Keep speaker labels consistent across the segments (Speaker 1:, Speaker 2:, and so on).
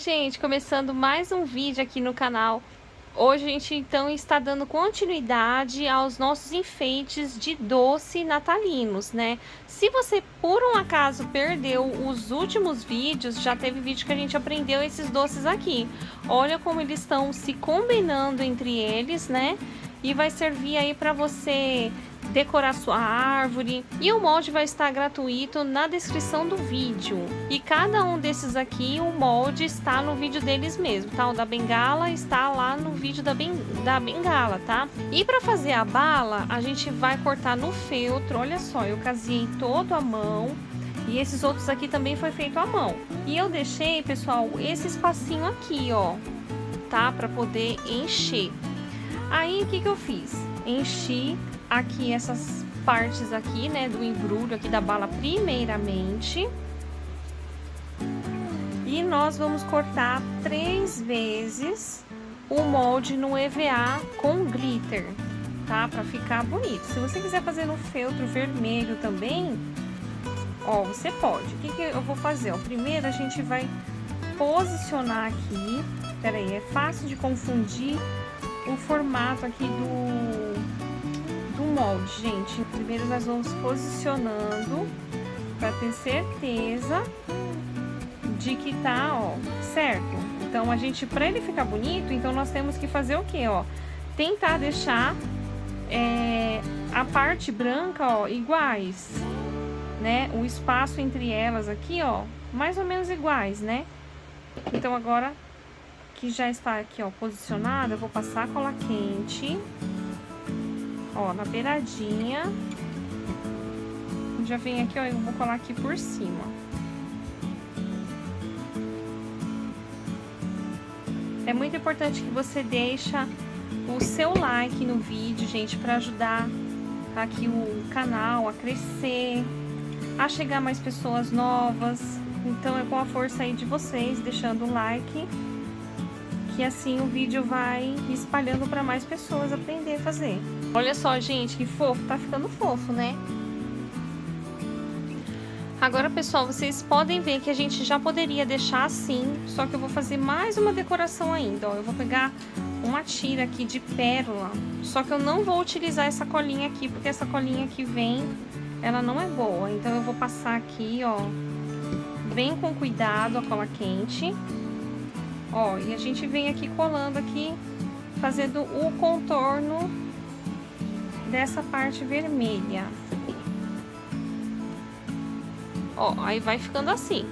Speaker 1: Oi gente, começando mais um vídeo aqui no canal. Hoje a gente então está dando continuidade aos nossos enfeites de doce natalinos, né? Se você por um acaso perdeu os últimos vídeos, já teve vídeo que a gente aprendeu esses doces aqui. Olha como eles estão se combinando entre eles, né? E vai servir aí para você decorar sua árvore, e o molde vai estar gratuito na descrição do vídeo. E cada um desses aqui, o molde está no vídeo deles mesmo, tá? O da bengala está lá no vídeo da bengala, tá? E para fazer a bala, a gente vai cortar no feltro. Olha só, eu casei todo à mão. E esses outros aqui também foi feito à mão. E eu deixei, pessoal, esse espacinho aqui, ó, tá? Para poder encher. Aí, o que eu fiz? Enchi aqui essas partes aqui, né, do embrulho aqui da bala primeiramente. E nós vamos cortar 3 vezes o molde no EVA com glitter, tá? Pra ficar bonito. Se você quiser fazer no feltro vermelho também, ó, você pode. O que eu vou fazer? Ó, primeiro a gente vai posicionar aqui. Pera aí, é fácil de confundir o formato aqui do molde, gente. Primeiro nós vamos posicionando para ter certeza de que tá, ó, certo. Então a gente, para ele ficar bonito, então nós temos que fazer o que, ó, tentar deixar a parte branca, ó, iguais, né? O espaço entre elas aqui, ó, mais ou menos iguais, né? Então agora que já está aqui, ó, posicionada, eu vou passar cola quente, ó, na beiradinha. Já vem aqui, ó, eu vou colar aqui por cima. É muito importante que você deixa o seu like no vídeo, gente, para ajudar aqui o canal a crescer, a chegar mais pessoas novas. Então é com a força aí de vocês, deixando o like, que assim o vídeo vai espalhando para mais pessoas aprender a fazer. Olha só, gente, que fofo, tá ficando fofo, né? Agora, pessoal, vocês podem ver que a gente já poderia deixar assim, só que eu vou fazer mais uma decoração ainda, ó. Eu vou pegar uma tira aqui de pérola, só que eu não vou utilizar essa colinha aqui, porque essa colinha que vem, ela não é boa. Então eu vou passar aqui, ó, bem com cuidado a cola quente. Ó, e a gente vem aqui colando aqui, fazendo o contorno dessa parte vermelha. Ó, aí vai ficando assim.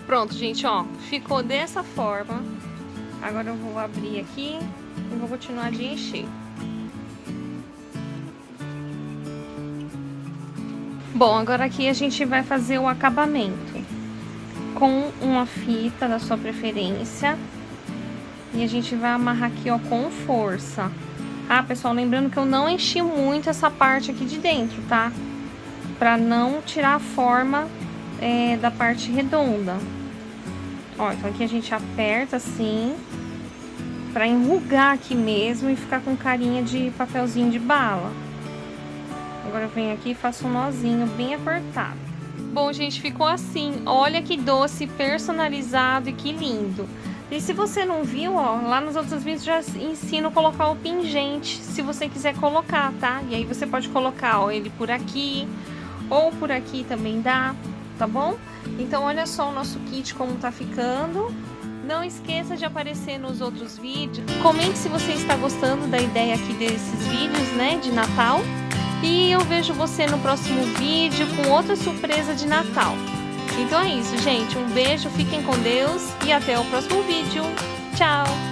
Speaker 1: Pronto, gente, ó, ficou dessa forma. Agora eu vou abrir aqui e vou continuar de encher. Bom, agora aqui a gente vai fazer o acabamento com uma fita da sua preferência. E a gente vai amarrar aqui, ó, com força. Ah, pessoal, lembrando que eu não enchi muito essa parte aqui de dentro, tá? Pra não tirar a forma da parte redonda. Ó, então aqui a gente aperta assim, pra enrugar aqui mesmo e ficar com carinha de papelzinho de bala. Agora eu venho aqui e faço um nozinho bem apertado. Bom, gente, ficou assim. Olha que doce personalizado e que lindo. E se você não viu, ó, lá nos outros vídeos já ensino a colocar o pingente, se você quiser colocar, tá? E aí você pode colocar, ó, ele por aqui, ou por aqui também dá, tá bom? Então, olha só o nosso kit como tá ficando. Não esqueça de aparecer nos outros vídeos. Comente se você está gostando da ideia aqui desses vídeos, né, de Natal. E eu vejo você no próximo vídeo com outra surpresa de Natal. Então é isso, gente. Um beijo, fiquem com Deus e até o próximo vídeo. Tchau!